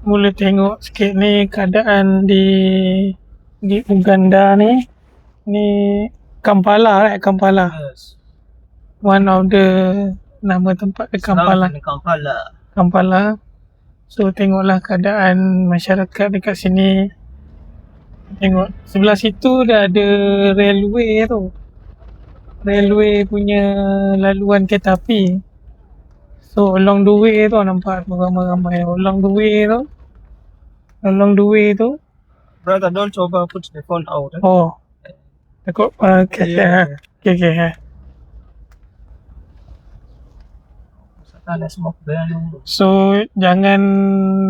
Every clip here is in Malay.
boleh tengok sikit ni keadaan di Uganda ni. Ni Kampala, right? Kampala. Yes. One of the nama tempat di Kampala. Kampala. So tengoklah keadaan masyarakat dekat sini. Tengok sebelah situ dah ada railway tu. Railway punya laluan kereta api. So along the way tu nampak ramai-ramai along the way tu. Brother, don't over put the phone out. Oh. Takut okay. Okay. So jangan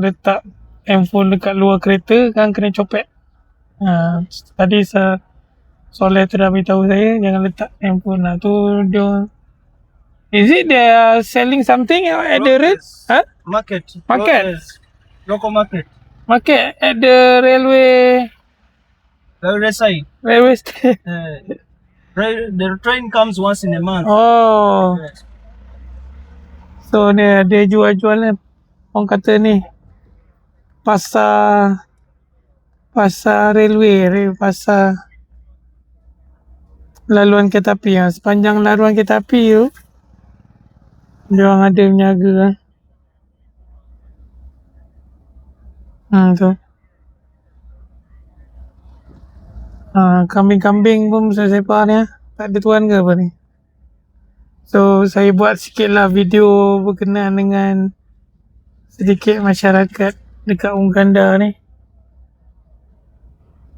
letak handphone dekat luar kereta kan, kena copet. Tadi Soleh tu dah beritahu saya jangan letak handphone lah tu dia. Is it they are selling something at the rate? Market. Local market. Market at the railway side. Railway station. The train comes once in a month. Oh. Yes. So dia jual-jual ni. Orang kata ni pasar railway, pasar laluan kereta api. Sepanjang laluan kereta api tu dia orang ada menjaga. Tu. Kambing-kambing pun sepa ni. Tak ada tuan ke apa ni? So saya buat sikit lah video berkenaan dengan sedikit masyarakat dekat Uganda ni.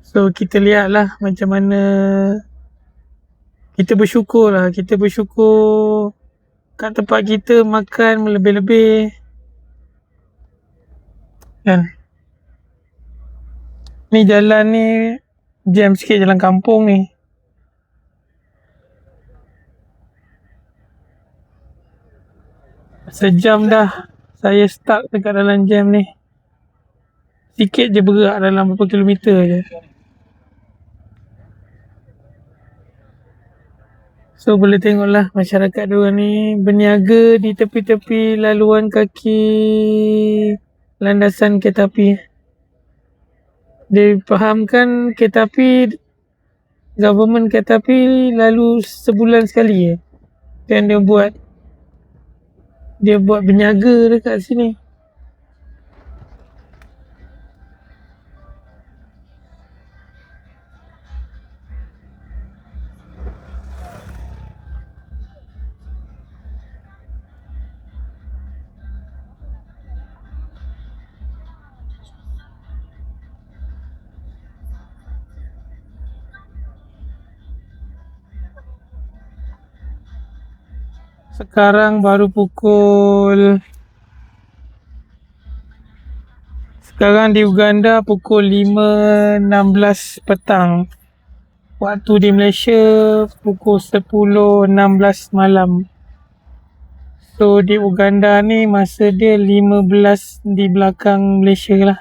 So kita lihat lah macam mana. Kita bersyukur lah. Kita bersyukur kat tempat kita makan lebih-lebih kan. Ni jalan ni jam sikit, jalan kampung ni. Sejam dah saya stuck dekat dalam jam ni. Sikit je bergerak dalam beberapa kilometer je. So boleh tengoklah masyarakat diorang ni berniaga di tepi-tepi laluan kaki landasan kereta api. Dia fahamkan kereta api, government kereta api lalu sebulan sekali je. Dan dia buat berniaga dekat sini. Sekarang di Uganda pukul 5.16 petang. Waktu di Malaysia pukul 10.16 malam. So di Uganda ni masa dia 15 di belakang Malaysia lah.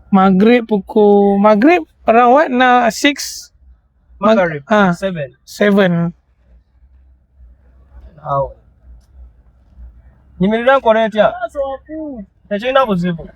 Maghrib around what now? 6? Maghrib. 7. Ni milioni kwa nini tia? Najua ina buzibu.